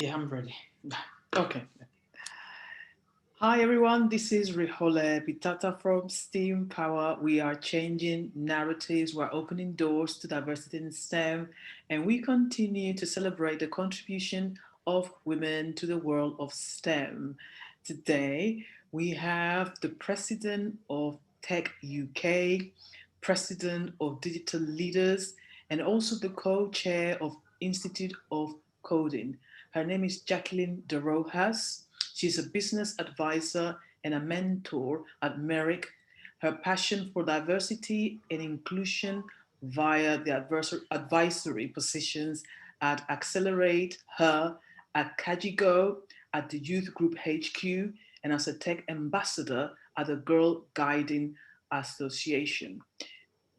Yeah, I'm ready. Okay. Hi everyone, this is Rihole Bitata from Steam Power. We are changing narratives, we're opening doors to diversity in STEM, and we continue to celebrate the contribution of women to the world of STEM. Today, we have the president of techUK, president of Digital Leaders, and also the co-chair of Institute of Coding. Her name is Jacqueline de Rojas. She's a business advisor and a mentor at Merryck. Her passion for diversity and inclusion via the advisory positions at Accelerate Her, at Kajigo, at the Youth Group HQ, and as a tech ambassador at the Girl Guiding Association.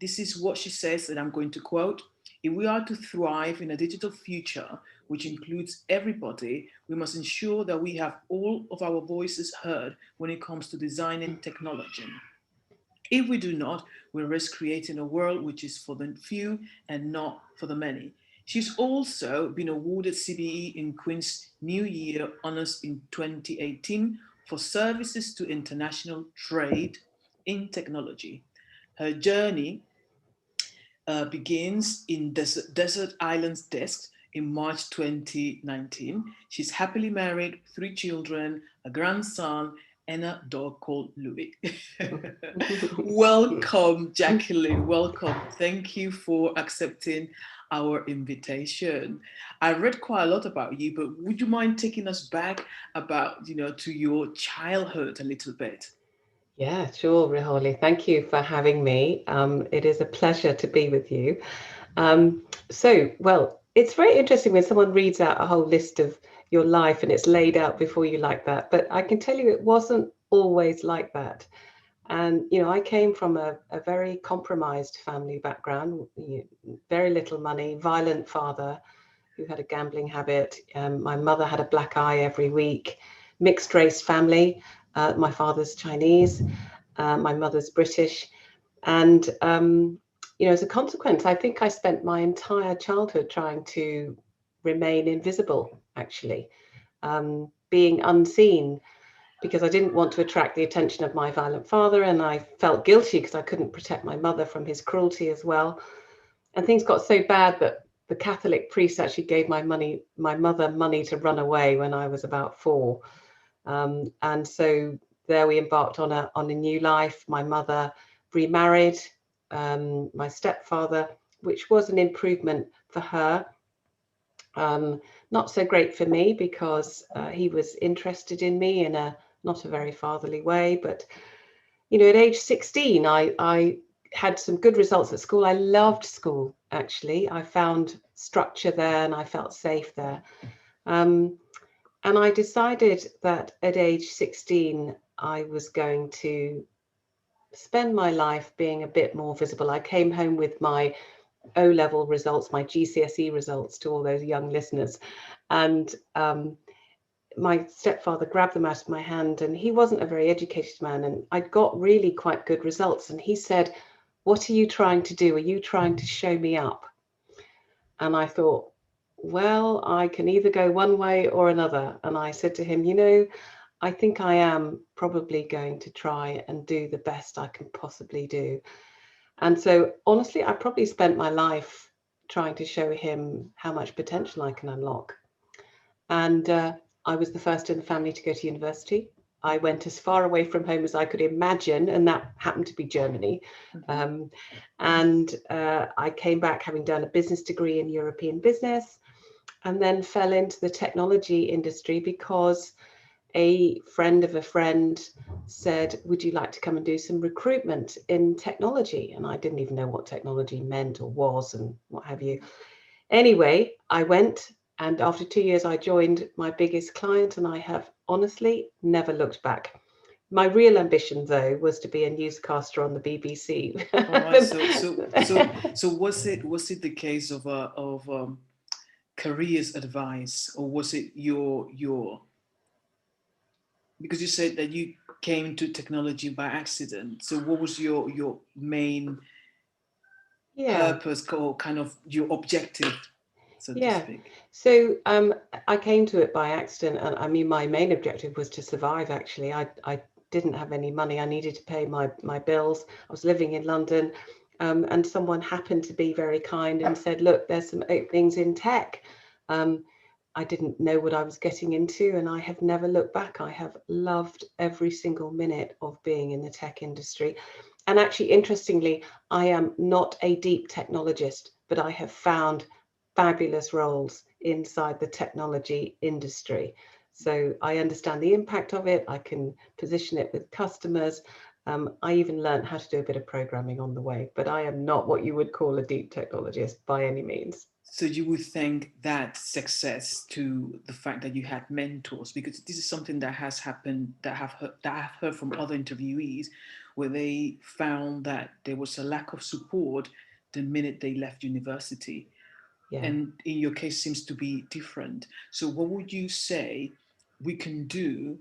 This is what she says, and I'm going to quote: if we are to thrive in a digital future, which includes everybody, we must ensure that we have all of our voices heard when it comes to designing technology. If we do not, we risk creating a world which is for the few and not for the many. She's also been awarded CBE in Queen's New Year Honours in 2018 for services to international trade in technology. Her journey begins in Desert Islands Desk in March 2019. She's happily married, three children, a grandson, and a dog called Louis. Welcome, Jacqueline. Welcome. Thank you for accepting our invitation. I read quite a lot about you, but would you mind taking us back about, to your childhood a little bit? Yeah, sure, Riholi. Thank you for having me. It is a pleasure to be with you. Well, it's very interesting when someone reads out a whole list of your life and it's laid out before you like that. But I can tell you it wasn't always like that. And, I came from a very compromised family background, very little money, violent father who had a gambling habit. My mother had a black eye every week, mixed race family. My father's Chinese, my mother's British. And, as a consequence, I think I spent my entire childhood trying to remain invisible, actually, being unseen because I didn't want to attract the attention of my violent father. And I felt guilty because I couldn't protect my mother from his cruelty as well. And things got so bad that the Catholic priest actually gave my mother money to run away when I was about 4. And so there we embarked on a new life. My mother remarried my stepfather, which was an improvement for her. Not so great for me because he was interested in me in a not a very fatherly way. But at age 16, I had some good results at school. I loved school, actually. I found structure there and I felt safe there. Um, and I decided that at age 16, I was going to spend my life being a bit more visible. I came home with my O-level results, my GCSE results to all those young listeners. And my stepfather grabbed them out of my hand, and he wasn't a very educated man. And I'd got really quite good results. And he said, "What are you trying to do? Are you trying to show me up?" And I thought, well, I can either go one way or another. And I said to him, I think I am probably going to try and do the best I can possibly do. And so, honestly, I probably spent my life trying to show him how much potential I can unlock. And I was the first in the family to go to university. I went as far away from home as I could imagine, and that happened to be Germany. Um, and I came back having done a business degree in European business, and then fell into the technology industry because a friend of a friend said, "Would you like to come and do some recruitment in technology?" And I didn't even know what technology meant or was and what have you. Anyway, I went, and after 2 years, I joined my biggest client, and I have honestly never looked back. My real ambition, though, was to be a newscaster on the BBC. All right. So was it the case of careers advice, or was it your because you said that you came to technology by accident? So what was your main Yeah. purpose or kind of your objective? so to Yeah. speak? So I came to it by accident, and I mean, my main objective was to survive. Actually, I didn't have any money. I needed to pay my bills. I was living in London, and someone happened to be very kind and said, "Look, there's some openings in tech." Um, I didn't know what I was getting into, and I have never looked back. I have loved every single minute of being in the tech industry. And actually, interestingly, I am not a deep technologist, but I have found fabulous roles inside the technology industry. So I understand the impact of it. I can position it with customers. I even learned how to do a bit of programming on the way, but I am not what you would call a deep technologist by any means. So you would think that success to the fact that you had mentors, because this is something that has happened, that I've heard from other interviewees, where they found that there was a lack of support the minute they left university, Yeah. and in your case seems to be different. So what would you say we can do,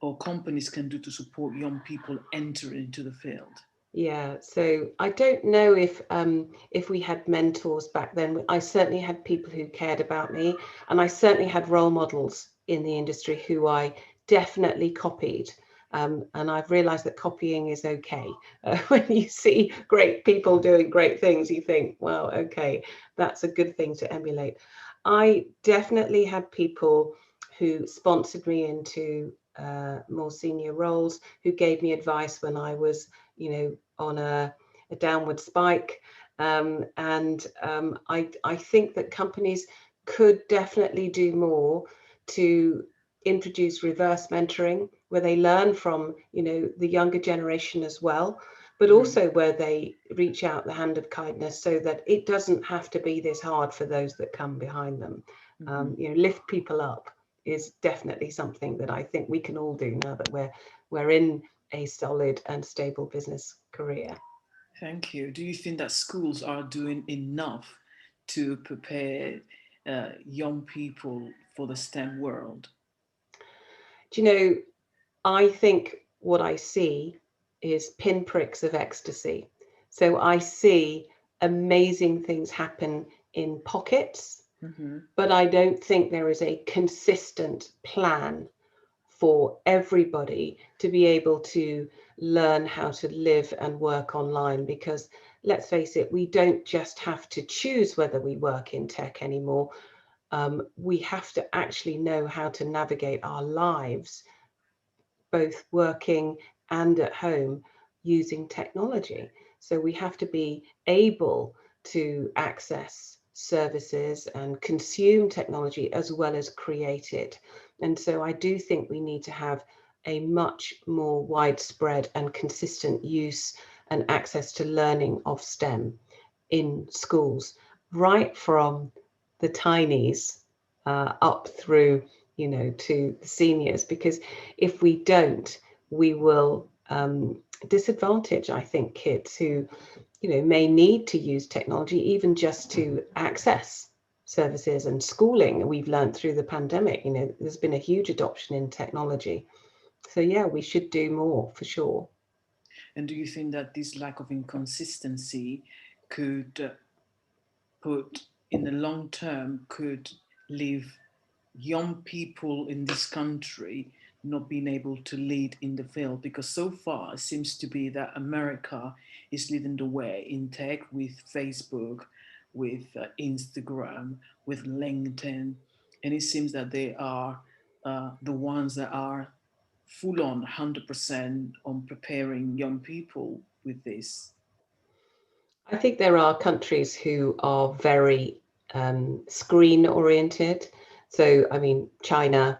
or companies can do, to support young people entering into the field? Yeah, so I don't know if we had mentors back then. I certainly had people who cared about me, and I certainly had role models in the industry who I definitely copied. And I've realized that copying is okay. When you see great people doing great things, you think, well, okay, that's a good thing to emulate. I definitely had people who sponsored me into more senior roles, who gave me advice when I was, on a downward spike. I think that companies could definitely do more to introduce reverse mentoring, where they learn from, the younger generation as well, but Mm-hmm. also where they reach out the hand of kindness so that it doesn't have to be this hard for those that come behind them. Mm-hmm. Lift people up is definitely something that I think we can all do now that we're in a solid and stable business career. Thank you. Do you think that schools are doing enough to prepare young people for the STEM world? Do you know, I think what I see is pinpricks of ecstasy. So I see amazing things happen in pockets, Mm-hmm. but I don't think there is a consistent plan for everybody to be able to learn how to live and work online, because let's face it, we don't just have to choose whether we work in tech anymore. We have to actually know how to navigate our lives, both working and at home, using technology. So we have to be able to access services and consume technology as well as create it. And so I do think we need to have a much more widespread and consistent use and access to learning of STEM in schools, right from the tinies up through, to the seniors. Because if we don't, we will disadvantage, I think, kids who, may need to use technology even just to access services and schooling. We've learned through the pandemic, there's been a huge adoption in technology. So yeah, we should do more for sure. And do you think that this lack of inconsistency could put, in the long term, could leave young people in this country not being able to lead in the field? Because so far it seems to be that America is leading the way in tech, with Facebook, with Instagram, with LinkedIn, and it seems that they are the ones that are full on 100% on preparing young people with this. I think there are countries who are very screen oriented. So, I mean, China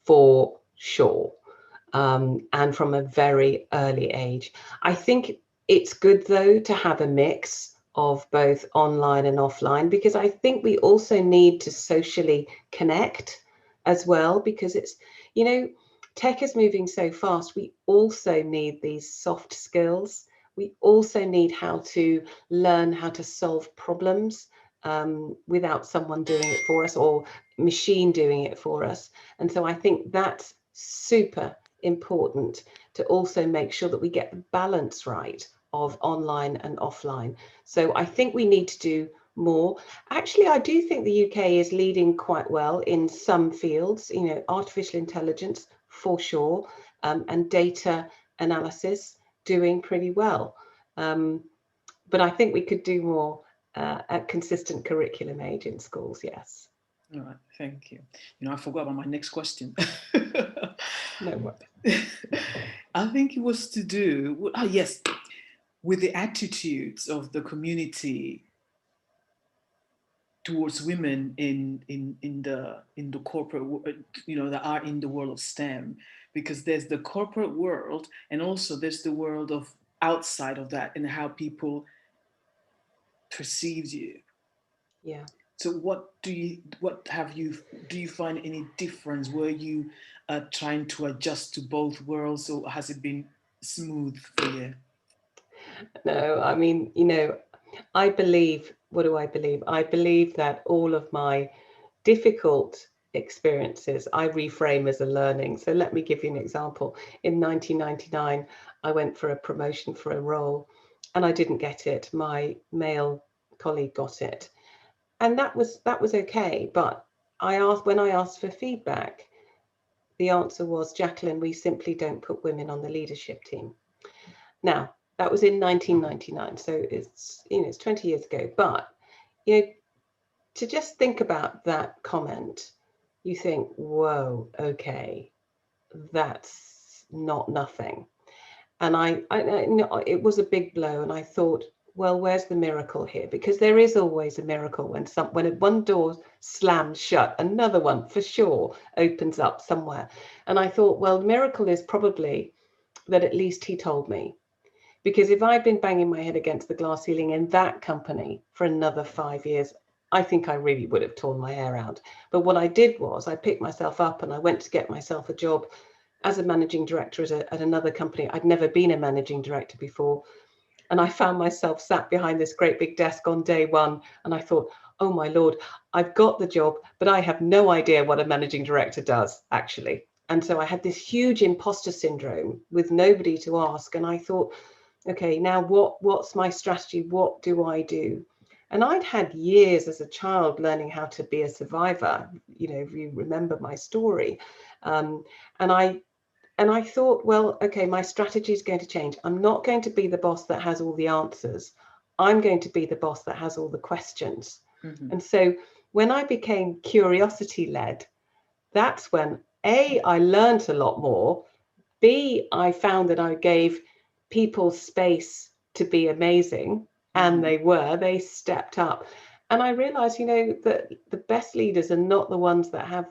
for sure, and from a very early age. I think it's good, though, to have a mix of both online and offline, because I think we also need to socially connect as well, because tech is moving so fast. We also need these soft skills. We also need how to learn how to solve problems without someone doing it for us or machine doing it for us. And so I think that's super important, to also make sure that we get the balance right of online and offline. So I think we need to do more. Actually, I do think the UK is leading quite well in some fields, you know, artificial intelligence for sure, and data analysis doing pretty well. But I think we could do more at consistent curriculum age in schools, yes. All right, thank you. You know, I forgot about my next question. No worries. I think it was to do, yes, with the attitudes of the community towards women in the corporate, you know, that are in the world of STEM, because there's the corporate world and also there's the world of outside of that and how people perceive you. Yeah. So do you find any difference? Were you trying to adjust to both worlds, or has it been smooth for you? No, I mean, you know, I believe, what do I believe? I believe that all of my difficult experiences I reframe as a learning. So let me give you an example. In 1999, I went for a promotion for a role and I didn't get it. My male colleague got it. And that was okay. But when I asked for feedback, the answer was, Jacqueline, we simply don't put women on the leadership team. Now, that was in 1999, so it's, you know, it's 20 years ago. But, you know, to just think about that comment, you think, whoa, okay, that's not nothing. And I know it was a big blow, and I thought, well, where's the miracle here? Because there is always a miracle when one door slams shut, another one for sure opens up somewhere. And I thought, well, the miracle is probably that at least he told me. Because if I'd been banging my head against the glass ceiling in that company for another 5 years, I think I really would have torn my hair out. But what I did was I picked myself up and I went to get myself a job as a managing director at another company. I'd never been a managing director before. And I found myself sat behind this great big desk on day one. And I thought, oh my Lord, I've got the job, but I have no idea what a managing director does, actually. And so I had this huge imposter syndrome with nobody to ask. And I thought, okay, now what's my strategy? What do I do? And I'd had years as a child learning how to be a survivor, you know, if you remember my story. And I thought, well, okay, my strategy is going to change. I'm not going to be the boss that has all the answers. I'm going to be the boss that has all the questions. Mm-hmm. And so when I became curiosity led, that's when A, I learned a lot more. B, I found that I gave people space to be amazing, and they stepped up. And I realized, you know, that the best leaders are not the ones that have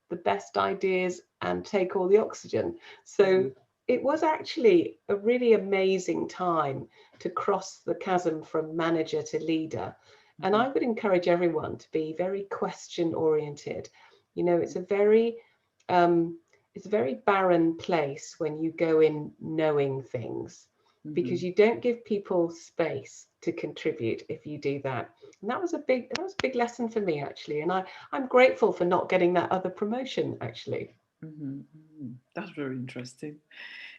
the best ideas and take all the oxygen. So it was actually a really amazing time to cross the chasm from manager to leader. And I would encourage everyone to be very question oriented. You know, it's a very barren place when you go in knowing things, because you don't give people space to contribute if you do that. And that was a big lesson for me, actually. And I'm grateful for not getting that other promotion, actually. That's very interesting.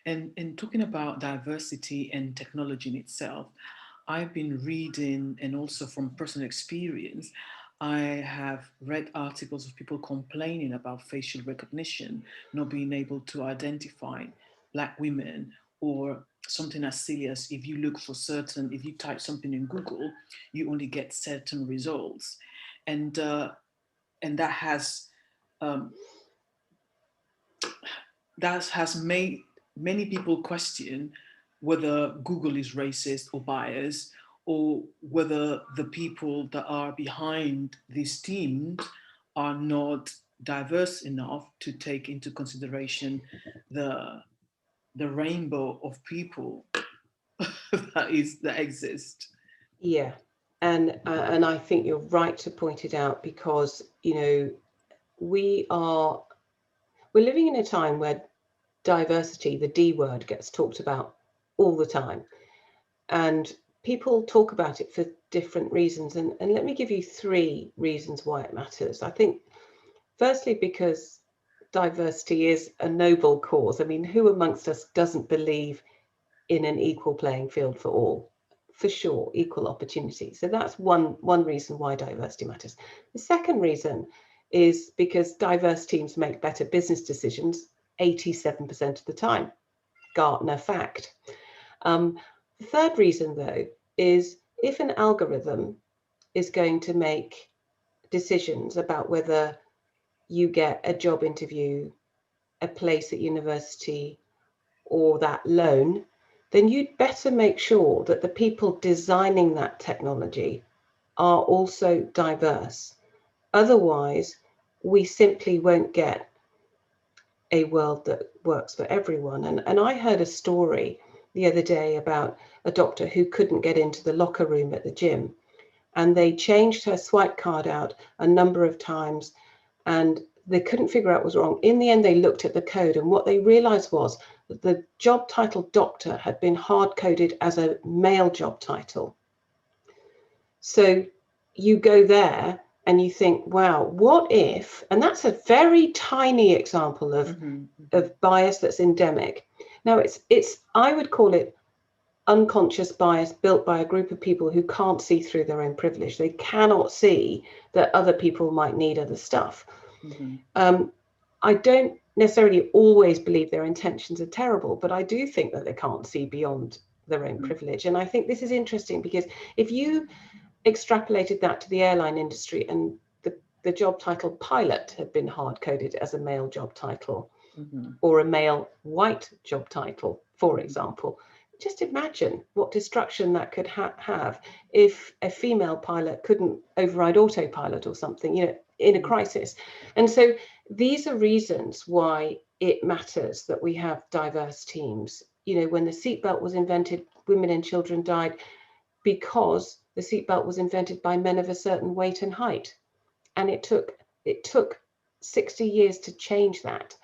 And talking about diversity and technology in itself, I've been reading, and also from personal experience, I have read articles of people complaining about facial recognition not being able to identify Black women, or something as silly as if you type something in Google, you only get certain results. And that has made many people question whether Google is racist or biased, or whether the people that are behind these teams are not diverse enough to take into consideration the rainbow of people that exist. Yeah, and I think you're right to point it out, because, you know, we're living in a time where diversity, the D word, gets talked about all the time, and people talk about it for different reasons. And let me give you 3 reasons why it matters. I think, firstly, because diversity is a noble cause. I mean, who amongst us doesn't believe in an equal playing field for all? for sure, equal opportunity. So that's one reason why diversity matters. The second reason is because diverse teams make better business decisions 87% of the time. Gartner fact. The third reason, though, is if an algorithm is going to make decisions about whether you get a job interview, a place at university, or that loan, then you'd better make sure that the people designing that technology are also diverse. Otherwise, we simply won't get a world that works for everyone. And I heard a story the other day about a doctor who couldn't get into the locker room at the gym. And they changed her swipe card out a number of times and they couldn't figure out what was wrong. In the end, they looked at the code, and what they realized was that the job title doctor had been hard coded as a male job title. So you go there and you think, wow, what if, and that's a very tiny example of bias that's endemic. Now it's I would call it unconscious bias built by a group of people who can't see through their own privilege. They cannot see that other people might need other stuff. I don't necessarily always believe their intentions are terrible, but I do think that they can't see beyond their own privilege. And I think this is interesting because if you extrapolated that to the airline industry and the job title pilot had been hard coded as a male job title or a male white job title, for example, just imagine what destruction that could have if a female pilot couldn't override autopilot or something, in a crisis. And so these are reasons why it matters that we have diverse teams. When the seatbelt was invented, women and children died because the seatbelt was invented by men of a certain weight and height. And it took 60 years to change that.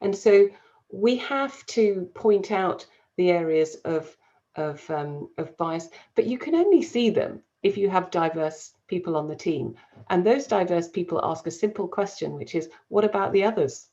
And so we have to point out the areas of bias, but you can only see them if you have diverse people on the team. And those diverse people ask a simple question, which is, what about the others?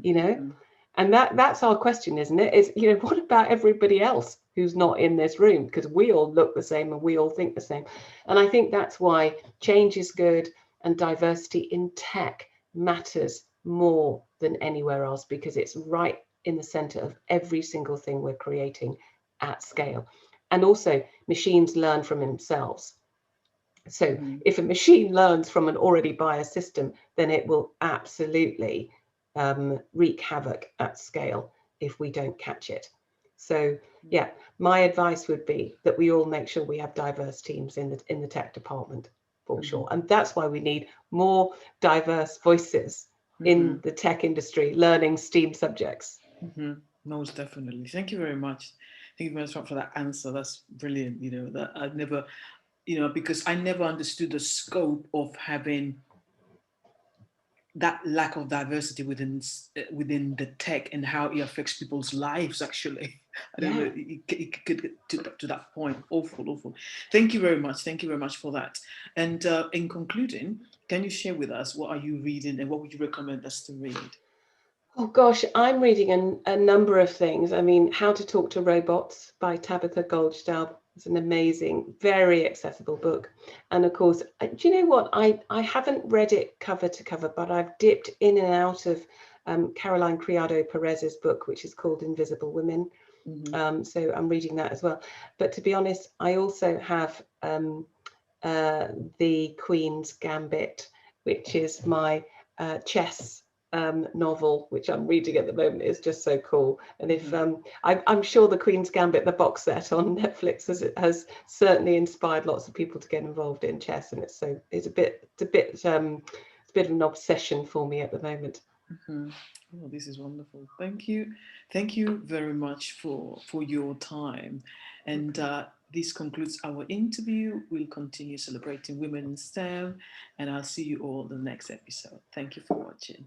And that's our question, isn't it? Is, what about everybody else who's not in this room? Because we all look the same and we all think the same. And I think that's why change is good and diversity in tech matters more than anywhere else, because it's right in the center of every single thing we're creating at scale. And also, machines learn from themselves. So if a machine learns from an already biased system, then it will absolutely wreak havoc at scale if we don't catch it. So yeah, my advice would be that we all make sure we have diverse teams in the tech department, for sure. And that's why we need more diverse voices in the tech industry learning STEAM subjects. Most definitely. Thank you very much. Thank you very much for that answer. That's brilliant. That I've never, because I never understood the scope of having that lack of diversity within the tech and how it affects people's lives. Actually, I don't know. It could get to that point. Awful. Thank you very much. Thank you very much for that. And in concluding, can you share with us what are you reading and what would you recommend us to read? Oh gosh, I'm reading a number of things. I mean, How to Talk to Robots by Tabitha Goldstaub. It's an amazing, very accessible book. And of course, do you know what? I haven't read it cover to cover, but I've dipped in and out of Caroline Criado Perez's book, which is called Invisible Women. So I'm reading that as well. But to be honest, I also have The Queen's Gambit, which is my chess novel, which I'm reading at the moment. Is just so cool. And if I'm sure The Queen's Gambit, the box set on Netflix, has certainly inspired lots of people to get involved in chess, and it's a bit of an obsession for me at the moment. Oh, this is wonderful. Thank you very much for your time. And this concludes our interview. We'll continue celebrating women in STEM, and I'll see you all in the next episode. Thank you for watching.